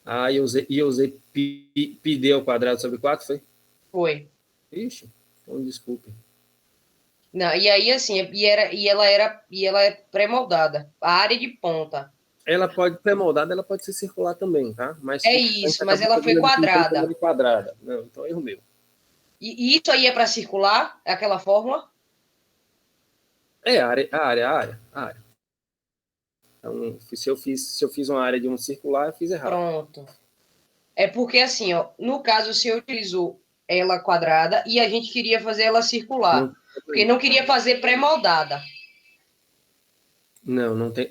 Ah, eu usei πd ao quadrado sobre 4, foi? Foi. Ixi, então desculpe. Não, e aí, assim, e ela é pré-moldada. A área de ponta. Ela pode ser moldada, ela pode ser circular também, tá? Mas É a gente isso, mas acabou ela foi fazendo aqui então como quadrada. de quadrada. Não, então erro meu. E isso aí é para circular? É aquela fórmula? É a área. Então, se eu fiz uma área de um circular, eu fiz errado. Pronto. É porque, assim, ó, no caso, o senhor utilizou ela quadrada e a gente queria fazer ela circular. Não, Porque não queria fazer pré-moldada.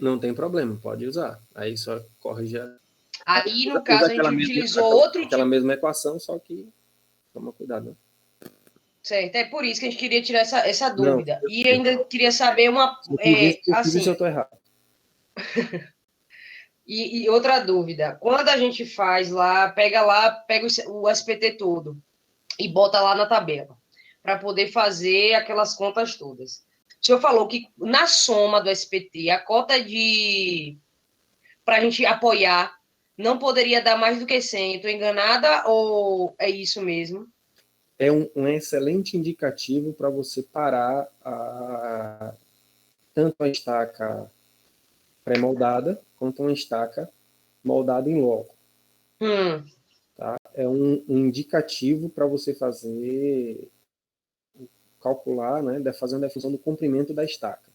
não tem problema, pode usar. Aí só corrige. Aí, no Usa caso, a gente utilizou outro aquela tipo. mesma equação, só que toma cuidado, né? Certo, é por isso que a gente queria tirar essa Não, dúvida. E ainda queria saber uma. se eu fiz isso, Assim, eu tô errado. e outra dúvida. Quando a gente faz lá, pega o SPT todo e bota lá na tabela, para poder fazer aquelas contas todas. O senhor falou que na soma do SPT, a cota de para a gente apoiar não poderia dar mais do que 100. Estou enganada ou é isso mesmo? É um excelente indicativo para você parar tanto a estaca pré-moldada quanto uma estaca moldada em loco. Hum, Tá? É um indicativo para você calcular, né, fazer uma definição do comprimento da estaca.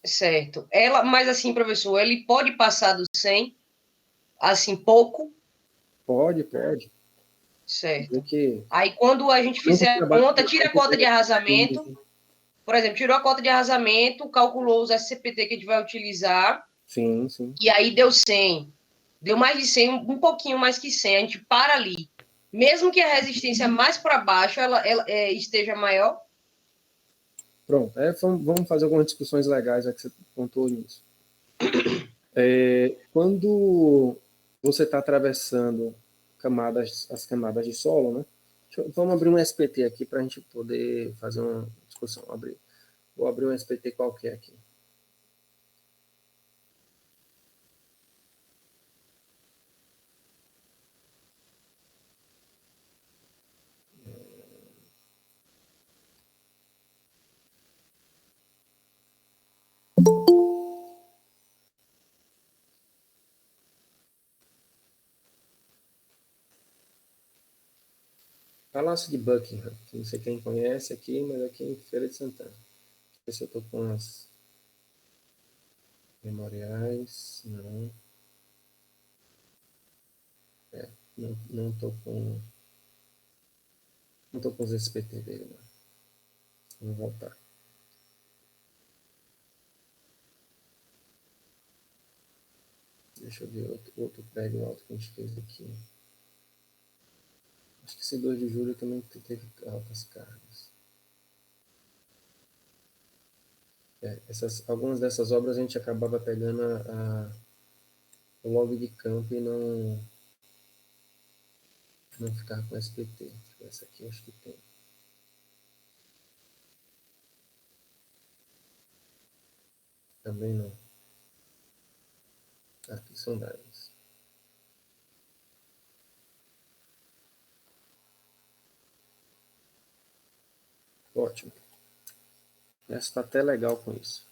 certo. Mas assim, professor, ele pode passar do 100, assim, pouco, Pode. certo. Porque Aí, quando a gente nunca fizer a trabalho conta, com tira a campo cota de com arrasamento. Por exemplo, tirou a cota de arrasamento, calculou os SCPT que a gente vai utilizar, sim. e aí deu 100. Deu mais de 100, um pouquinho mais que 100. A gente para ali. Mesmo que a resistência mais para baixo esteja maior. Pronto, vamos fazer algumas discussões legais, já que você pontuou nisso. Quando você está atravessando as camadas de solo, né? Vamos abrir um SPT aqui para a gente poder fazer uma discussão. Vou abrir um SPT qualquer aqui. Palácio de Buckingham, que não sei quem conhece aqui, mas aqui em Feira de Santana. Deixa eu ver se eu estou com as memoriais. Não. Não estou com. Não estou com os SPT dele, não. Vamos voltar. Deixa eu ver outro prédio alto que a gente fez aqui. Acho que esse 2 de julho também teve altas cargas. Algumas dessas obras a gente acabava pegando o log de campo e não ficar com SPT. Essa aqui eu acho que tem. Também não. Aqui são dados. Ótimo. Essa está até legal com isso.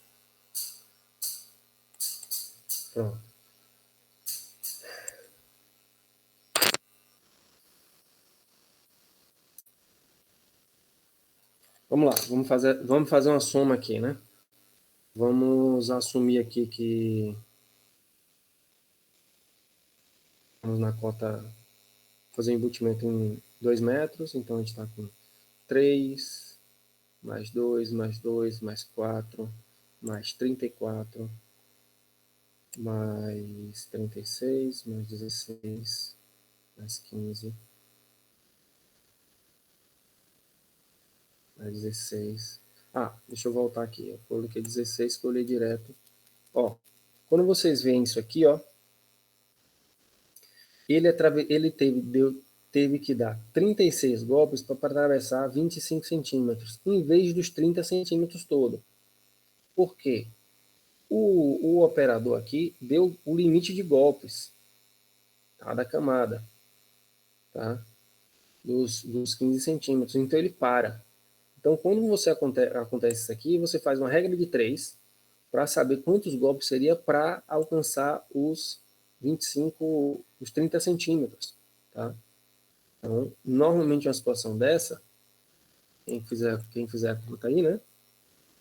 Pronto. Vamos lá, vamos fazer uma soma aqui, né? Vamos assumir aqui que vamos na cota fazer embutimento em 2 metros, então a gente está com 3, mais 2, mais 4, mais 34, mais 36, mais 16, mais 15, mais 16. Deixa eu voltar aqui. Eu coloquei 16, que eu olhei direto. Ó, quando vocês veem isso aqui, ó, ele teve que dar 36 golpes para atravessar 25 centímetros, em vez dos 30 centímetros todo. Por quê? O operador aqui deu o limite de golpes. tá? Da camada, tá? Dos 15 centímetros. Então, ele para. Então, quando você acontece isso aqui, você faz uma regra de 3 para saber quantos golpes seria para alcançar os 25, os 30 centímetros, tá? Então, normalmente, uma situação dessa, quem fizer a conta aí, né?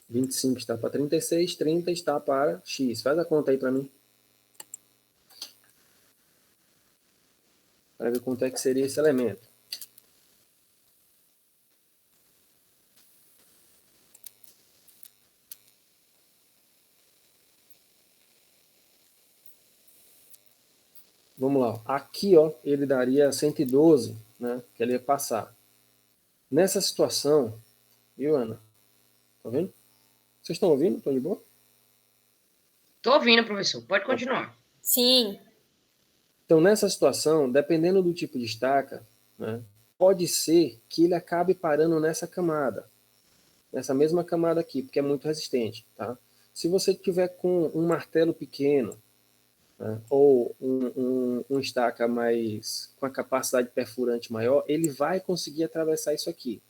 25 está para 36, 30 está para X. Faz a conta aí para mim. Para ver quanto é que seria esse elemento. Vamos lá. Aqui, ó, ele daria 112, né? Que ele ia passar. Nessa situação, viu, Ana? Tá vendo? Vocês estão ouvindo? Estão de boa? Tô ouvindo, professor. Pode continuar. Sim. Então, nessa situação, dependendo do tipo de estaca, né, pode ser que ele acabe parando nessa camada, nessa mesma camada aqui, porque é muito resistente, tá? Se você tiver com um martelo pequeno, né, ou um estaca mais com a capacidade perfurante maior, ele vai conseguir atravessar isso aqui.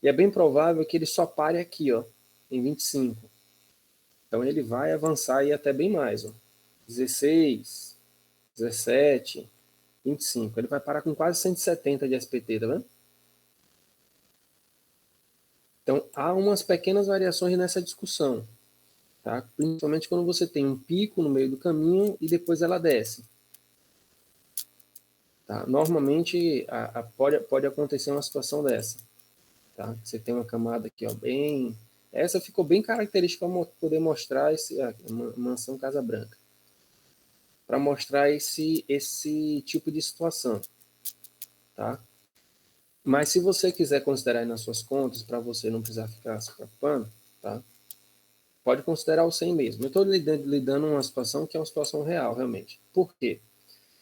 E é bem provável que ele só pare aqui, ó, em 25. Então ele vai avançar aí até bem mais, ó. 16, 17, 25. Ele vai parar com quase 170 de SPT, tá vendo? Então há umas pequenas variações nessa discussão, tá? Principalmente quando você tem um pico no meio do caminho e depois ela desce. Tá? Normalmente pode acontecer uma situação dessa. Tá? Você tem uma camada aqui, ó, bem... Essa ficou bem característica para poder mostrar mansão Casa Branca. Para mostrar esse tipo de situação. Tá? Mas se você quiser considerar aí nas suas contas, para você não precisar ficar se preocupando, tá? Pode considerar o 100 mesmo. Eu estou lidando uma situação que é uma situação real, realmente. Por quê?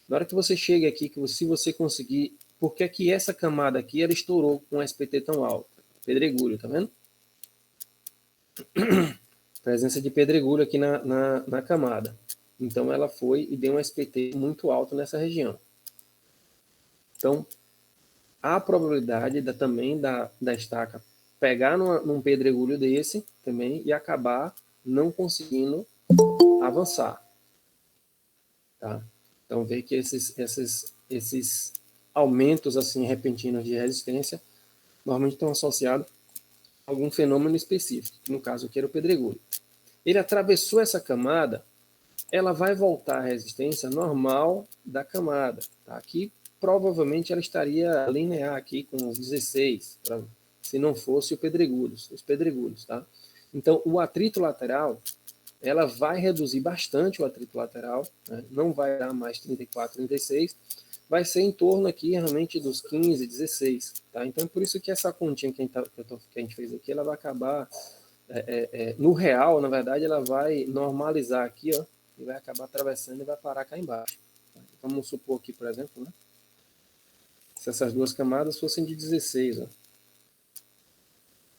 Na hora que você chega aqui, se você conseguir... Por que que essa camada aqui, ela estourou com um SPT tão alto? Pedregulho, tá vendo? Presença de pedregulho aqui na camada. Então, ela foi e deu um SPT muito alto nessa região. Então, há a probabilidade também da estaca pegar num pedregulho desse também e acabar não conseguindo avançar. Tá? Então, vê que esses aumentos assim repentinos de resistência normalmente estão associados a algum fenômeno específico, que no caso aqui era o pedregulho. Ele atravessou essa camada, ela vai voltar à resistência normal da camada. Tá? Aqui, provavelmente, ela estaria linear aqui com os 16, se não fosse os pedregulhos. Tá? Então, o atrito lateral, ela vai reduzir bastante o atrito lateral, né? Não vai dar mais 34, 36, vai ser em torno aqui realmente dos 15, 16. Tá? Então, é por isso que essa continha que a gente fez aqui, ela vai acabar... no real, na verdade, ela vai normalizar aqui, ó, e vai acabar atravessando e vai parar cá embaixo. Então, vamos supor aqui, por exemplo, né, se essas duas camadas fossem de 16, ó.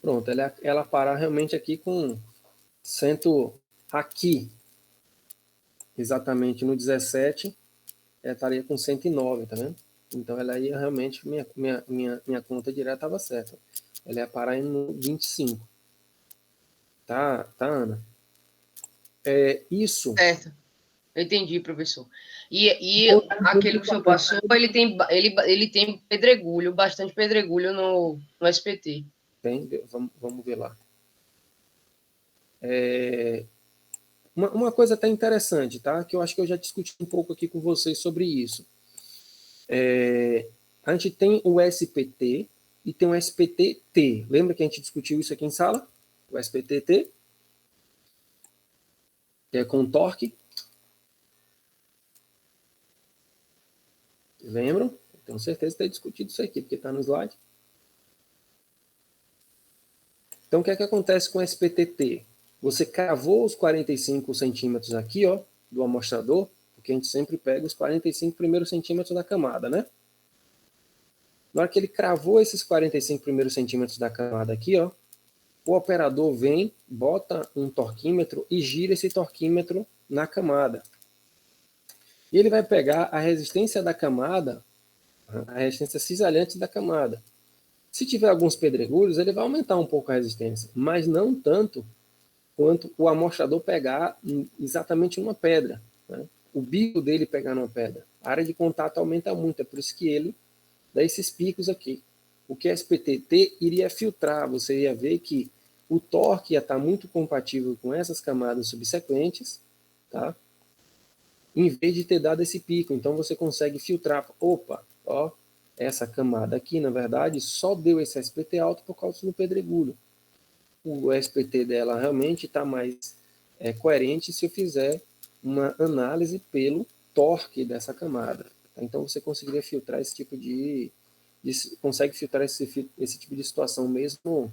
Pronto, ela parar realmente aqui com aqui, exatamente no 17, ela estaria com 109, tá vendo? Então, ela ia realmente, minha conta direta estava certa. Ela ia parar no 25. Tá, Ana? Isso. Certo. Eu entendi, professor. E aquele que o senhor passou, ele tem pedregulho, bastante pedregulho no SPT. Tem, vamos ver lá. Uma coisa até interessante, tá? Que eu acho que eu já discuti um pouco aqui com vocês sobre isso. A gente tem o SPT e tem o SPT-T. Lembra que a gente discutiu isso aqui em sala? O SPT-T, que é com torque. Lembram? Tenho certeza de ter discutido isso aqui, porque está no slide. Então, o que é que acontece com o SPT-T? Você cravou os 45 centímetros aqui, ó, do amostrador, porque a gente sempre pega os 45 primeiros centímetros da camada, né? Na hora que ele cravou esses 45 primeiros centímetros da camada aqui, ó, o operador vem, bota um torquímetro e gira esse torquímetro na camada. E ele vai pegar a resistência da camada, a resistência cisalhante da camada. Se tiver alguns pedregulhos, ele vai aumentar um pouco a resistência, mas não tanto quanto o amostrador pegar exatamente uma pedra, né? O bico dele pegar numa pedra. A área de contato aumenta muito, é por isso que ele dá esses picos aqui. O que a SPTT iria filtrar, você ia ver que o torque ia estar muito compatível com essas camadas subsequentes, tá? Em vez de ter dado esse pico. Então você consegue filtrar. Opa, ó, essa camada aqui, na verdade, só deu esse SPT alto por causa do pedregulho. O SPT dela realmente está mais coerente se eu fizer uma análise pelo torque dessa camada. Então você conseguiria filtrar esse tipo consegue filtrar esse tipo de situação mesmo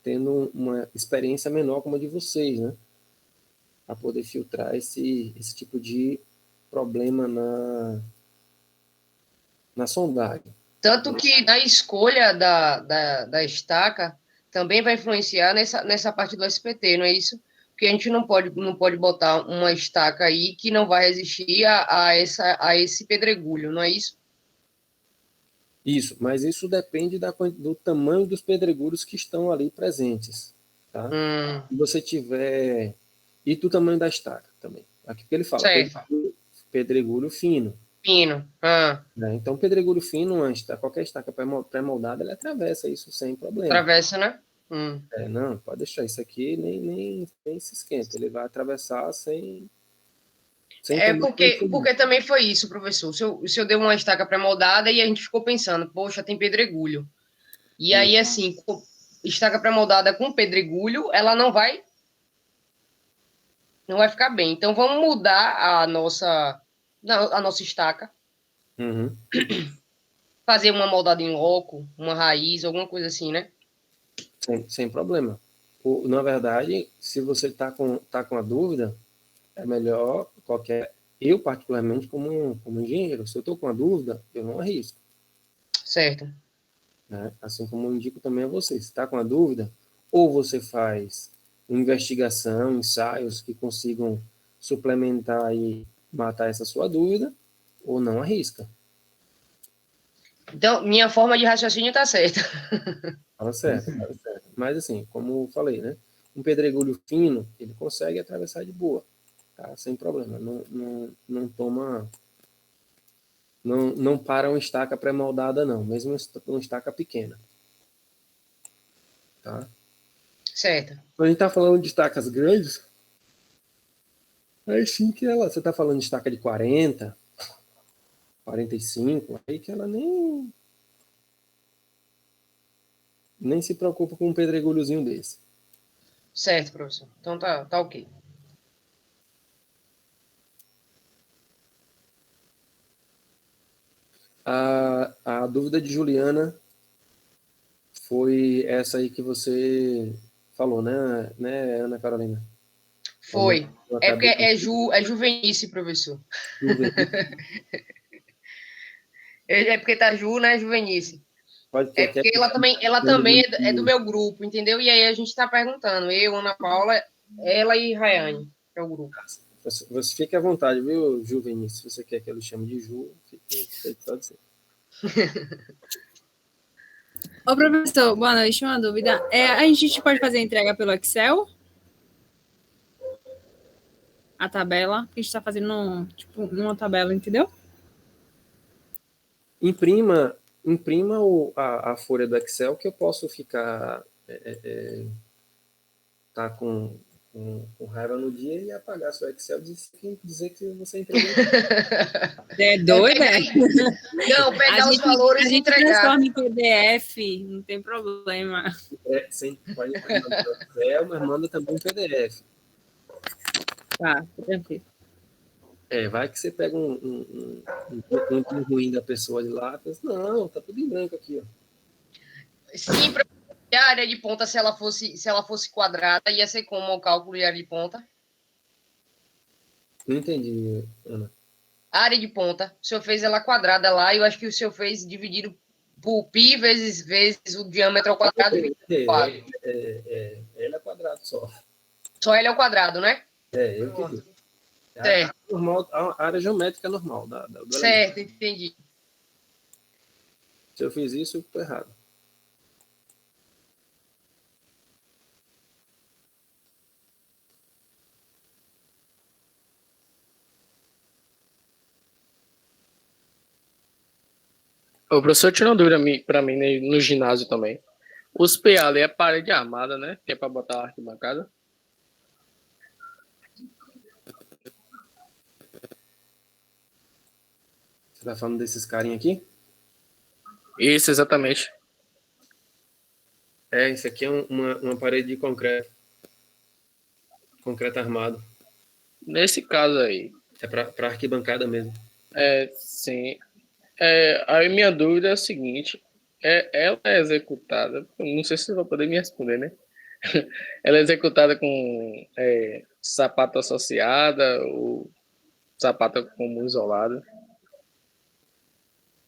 tendo uma experiência menor como a de vocês, né? Para poder filtrar esse tipo de problema na sondagem. Tanto que na escolha da estaca também vai influenciar nessa parte do SPT, não é isso? Porque a gente não pode botar uma estaca aí que não vai resistir a esse pedregulho, não é isso? Isso, mas isso depende do tamanho dos pedregulhos que estão ali presentes, tá? Se você tiver... E do tamanho da estaca também. Aqui que ele fala, Certo. pedregulho fino. Fino. Né? Então, pedregulho fino, qualquer estaca pré-moldada, ele atravessa isso sem problema. Travessa, né? Não, pode deixar isso aqui, nem se esquenta. Ele vai atravessar sem Porque também foi isso, professor. Se eu dei uma estaca pré-moldada e a gente ficou pensando, poxa, tem pedregulho. E aí, assim, estaca pré-moldada com pedregulho, ela não vai ficar bem. Então, vamos mudar a nossa estaca, fazer uma moldada em loco, uma raiz, alguma coisa assim, né? Sem problema. Na verdade, se você está com a dúvida, é melhor eu particularmente como engenheiro, se eu estou com a dúvida, eu não arrisco. Certo. Né? Assim como eu indico também a você, se está com a dúvida, ou você faz uma investigação, ensaios que consigam suplementar e matar essa sua dúvida, ou não arrisca. Então, minha forma de raciocínio está certa. Fala certo. Mas assim, como eu falei, né? Um pedregulho fino, ele consegue atravessar de boa, tá? Sem problema. Não toma... Não para uma estaca pré-moldada, não. Mesmo uma estaca pequena. Tá? Certo. Quando a gente está falando de estacas grandes, aí sim que você está falando de estaca de 40, 45, aí que ela nem se preocupa com um pedregulhozinho desse. Certo, professor. Então tá ok. A dúvida de Juliana foi essa aí que você falou, né, Ana Carolina? Foi. É porque é juvenice, professor. É porque tá Ju, né, juvenice. Pode É ter porque ela também é do meu grupo, entendeu? E aí a gente tá perguntando. Eu, Ana Paula, ela e Rayane, que é o grupo. Você fique à vontade, viu, Juvenice? Se você quer que eu lhe chame de Ju, pode ser. Ô, professor, boa noite. Uma dúvida. A gente pode fazer a entrega pelo Excel? A tabela? A gente está fazendo uma tabela, entendeu? Imprima a folha do Excel que eu posso ficar tá com raiva no dia e apagar seu Excel e dizer que você entregou. É doido, é? Não, pegar os valores e entregar. A gente transforma em PDF, não tem problema. Pode mandar no Excel, mas manda também em PDF. Tá, tranquilo. Vai que você pega um dia ruim da pessoa de lá, pensa, não, tá tudo em branco aqui, ó. Sim, a área de ponta, se ela fosse quadrada, ia ser como o cálculo de área de ponta? Não entendi, Ana. A área de ponta, o senhor fez ela quadrada lá, e eu acho que o senhor fez dividido por π vezes o diâmetro ao quadrado. Ele é quadrado só. Só ele é o quadrado, né? Eu que digo. normal, a área geométrica normal do elemento. Certo, entendi. Se eu fiz isso, eu estou errado. O professor tirou uma dúvida para mim né, no ginásio também. Os PA ali é parede armada, né? Que é para botar a arquibancada. Você está falando desses carinha aqui? Isso, exatamente. Isso aqui é uma parede de concreto. Concreto armado. Nesse caso aí. É para arquibancada mesmo. Sim. Aí minha dúvida é a seguinte. Ela é executada, não sei se você vai poder me responder, né? Ela é executada com sapato associada ou sapato como isolado?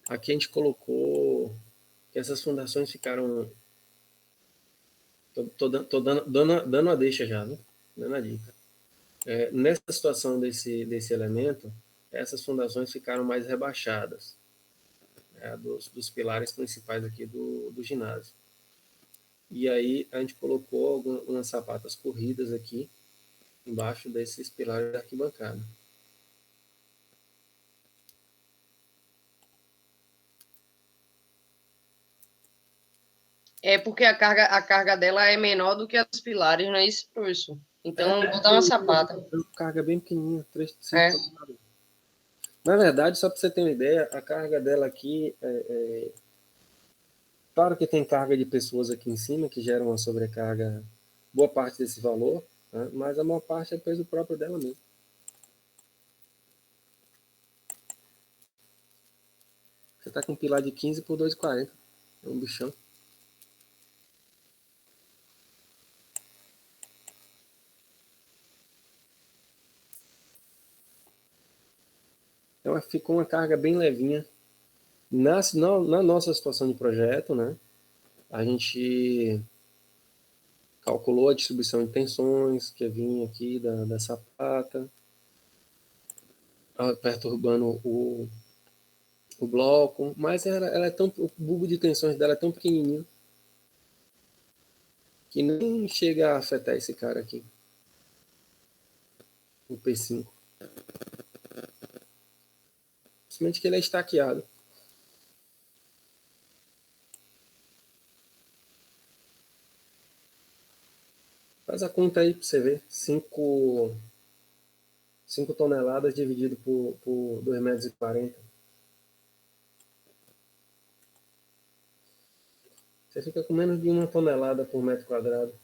Aqui a gente colocou que essas fundações ficaram... Tô dando a deixa já, né? Dando a dica. Nessa situação desse elemento, essas fundações ficaram mais rebaixadas, dos pilares principais aqui do ginásio. E aí a gente colocou algumas sapatas corridas aqui, embaixo desses pilares da arquibancada. É porque a carga dela é menor do que a dos pilares, não é isso, professor? Então, botar uma sapata. Carga bem pequenininha, 3, 5 É. toneladas. Na verdade, só para você ter uma ideia, a carga dela aqui claro que tem carga de pessoas aqui em cima que geram uma sobrecarga, boa parte desse valor, né? Mas a maior parte é peso próprio dela mesmo. Você está com um pilar de 15 por 2,40. É um bichão. Então ficou uma carga bem levinha. Na nossa situação de projeto, né, a gente calculou a distribuição de tensões que vinha aqui da sapata, perturbando o bloco, mas ela é o bulbo de tensões dela é tão pequenininho que nem chega a afetar esse cara aqui, o P5. Simplesmente que ele é estaqueado. Faz a conta aí para você ver. 5 toneladas dividido por 2,40 metros. Você fica com menos de 1 tonelada por metro quadrado.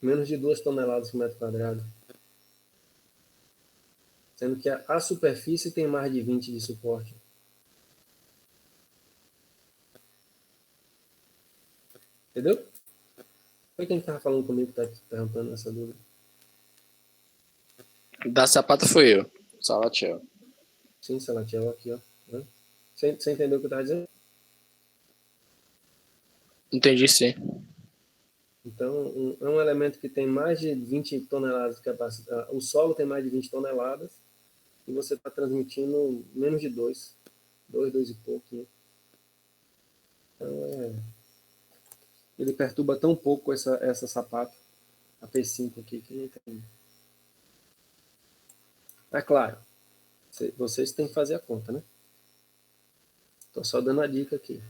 Menos de 2 toneladas por metro quadrado. Sendo que a superfície tem mais de 20 de suporte. Entendeu? Foi quem estava falando comigo que está perguntando essa dúvida. Da sapata foi eu, Salatiel. Sim, Salatiel, aqui, ó. Você entendeu o que eu estava dizendo? Entendi, sim. Então, é um elemento que tem mais de 20 toneladas de capacidade. O solo tem mais de 20 toneladas e você está transmitindo menos de 2 e pouco. Né? Então, ele perturba tão pouco essa sapata, a P5 aqui, que não tem. É claro, vocês têm que fazer a conta, né? Estou só dando a dica aqui.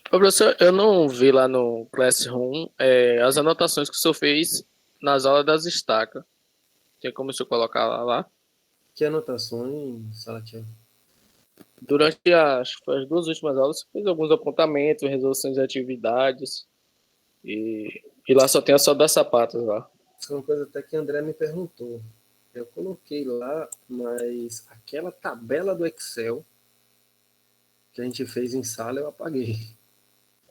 Ô, professor, eu não vi lá no Classroom as anotações que o senhor fez nas aulas das estacas. Tem como o senhor colocar lá? Que anotações, Salatiel? Durante as 2 últimas aulas, você fez alguns apontamentos, resoluções de atividades. E lá só tem só das sapatas lá. Isso é uma coisa até que a André me perguntou. Eu coloquei lá, mas aquela tabela do Excel que a gente fez em sala eu apaguei.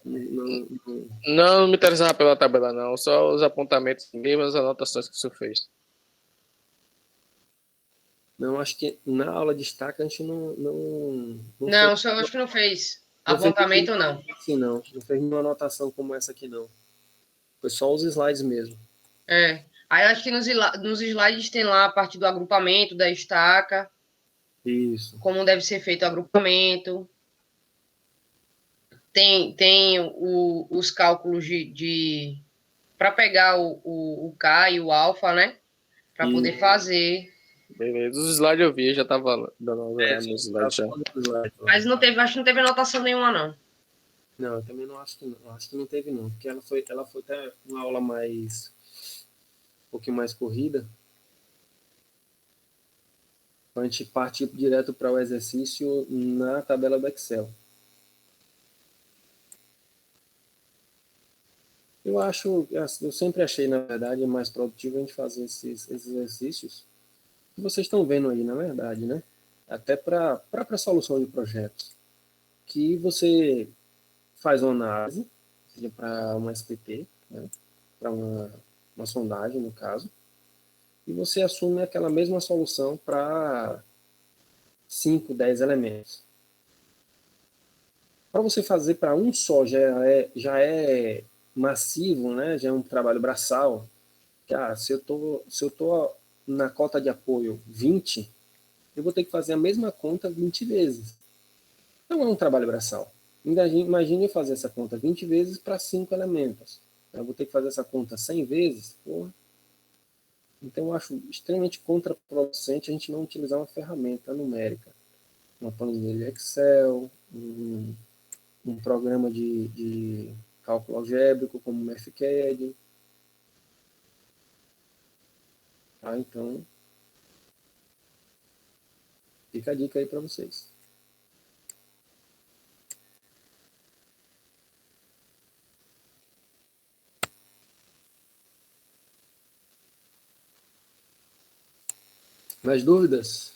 Não me interessava pela tabela, não. Só os apontamentos mesmo, as anotações que o senhor fez. Não, acho que na aula de estaca a gente Não, o senhor acho que não fez. Apontamento não. Sim, não. Não fez nenhuma anotação como essa aqui, não. Foi só os slides mesmo. É. Aí acho que nos slides tem lá a parte do agrupamento, da estaca, Isso. como deve ser feito o agrupamento. Tem os cálculos para pegar o K e o alfa, né? Para poder fazer. Beleza. Os slides eu vi, já tava dando uma olhada nos slides já. Mas não teve, acho que não teve anotação nenhuma, não. Não, eu também não acho que não. Acho que não teve, não. Porque ela foi até uma aula mais. Um pouquinho mais corrida. Então a gente partir direto para o exercício na tabela do Excel. Eu sempre achei, na verdade, mais produtivo a gente fazer esses exercícios que vocês estão vendo aí, na verdade, né? Até para a solução de projetos. Que você faz uma análise, seja para uma SPT, né? Para uma sondagem, no caso, e você assume aquela mesma solução para 5, 10 elementos. Para você fazer para um só já é massivo, né? Já é um trabalho braçal. Que, se eu tô na cota de apoio 20, eu vou ter que fazer a mesma conta 20 vezes. Não é um trabalho braçal. Imagine eu fazer essa conta 20 vezes para 5 elementos. Eu vou ter que fazer essa conta 100 vezes. Porra. Então, eu acho extremamente contraproducente a gente não utilizar uma ferramenta numérica. Uma planilha Excel, um programa de cálculo algébrico como o MathCAD. Tá? Então, fica a dica aí para vocês. Mais dúvidas?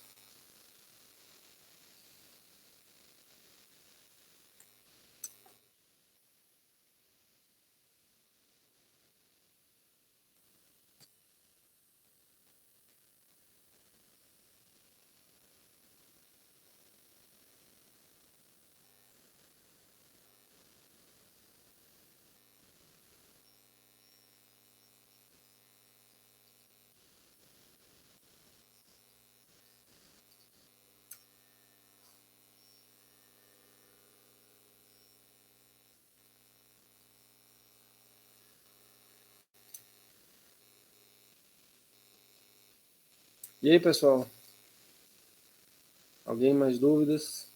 E aí, pessoal? Alguém mais dúvidas?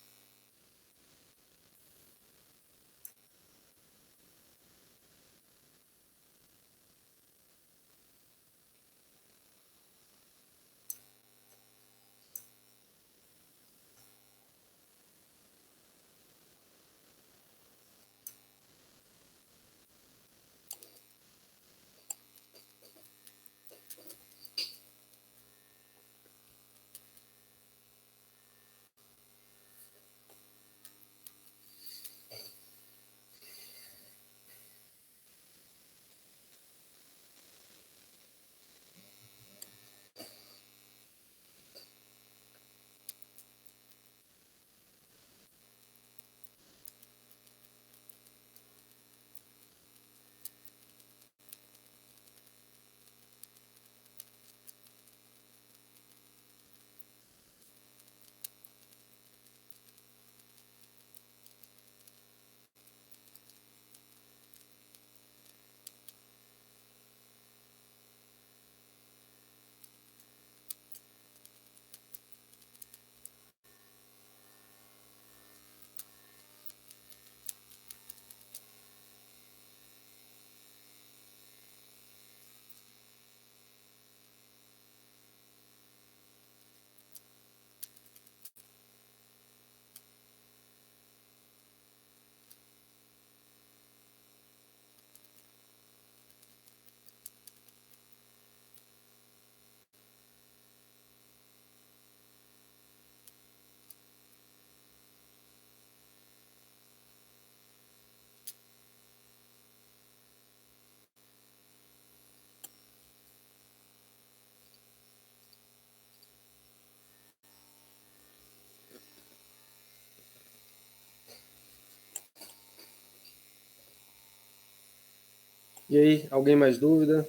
E aí, alguém mais dúvida?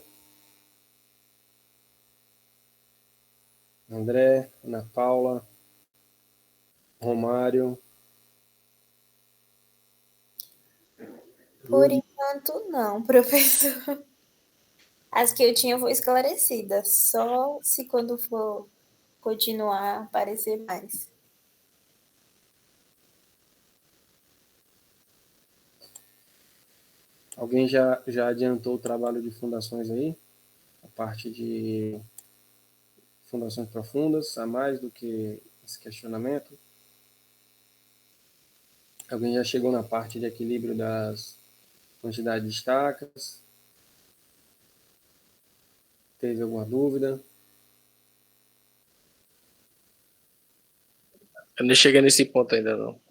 André, Ana Paula, Romário, Por Júlio. enquanto, não, professor. As que eu tinha foi esclarecida, só se quando for continuar aparecer mais. Alguém já adiantou o trabalho de fundações aí? A parte de fundações profundas, a mais do que esse questionamento? Alguém já chegou na parte de equilíbrio das quantidades de estacas? Teve alguma dúvida? Eu não cheguei nesse ponto ainda, não.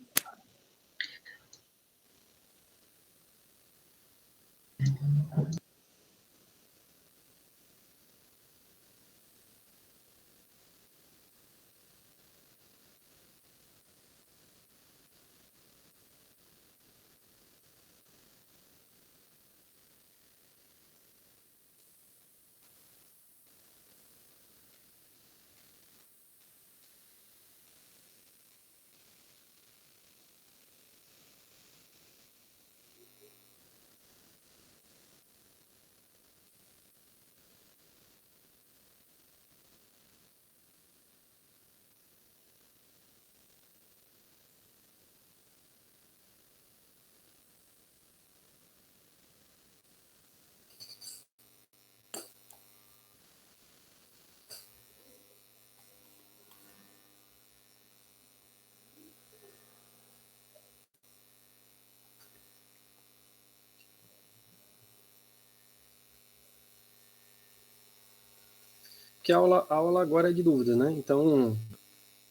Que a aula agora é de dúvidas, né? Então,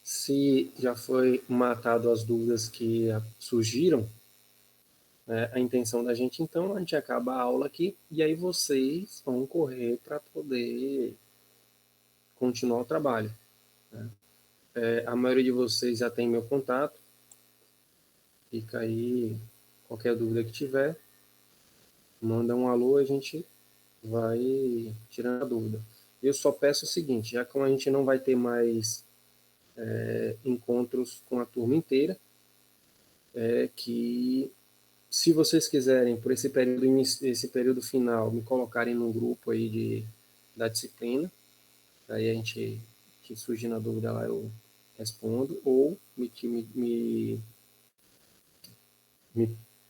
se já foi matado as dúvidas que surgiram, né, a intenção da gente, então, a gente acaba a aula aqui e aí vocês vão correr para poder continuar o trabalho. Né? A maioria de vocês já tem meu contato, fica aí, qualquer dúvida que tiver, manda um alô, a gente vai tirando a dúvida. Eu só peço o seguinte, já que a gente não vai ter mais encontros com a turma inteira, que se vocês quiserem, por esse período final, me colocarem num grupo aí da disciplina, aí a gente, que surgir na dúvida lá, eu respondo, ou me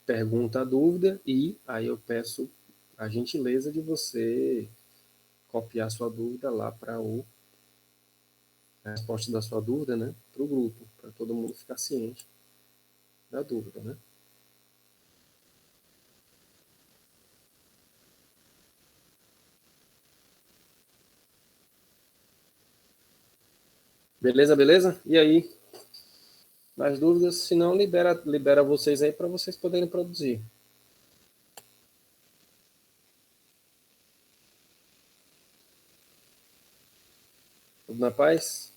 pergunta a dúvida e aí eu peço a gentileza de você copiar sua dúvida lá para a resposta da sua dúvida, né, para o grupo, para todo mundo ficar ciente da dúvida, né? Beleza, beleza? E aí, mais dúvidas? Se não, libera vocês aí para vocês poderem produzir. Tudo na paz?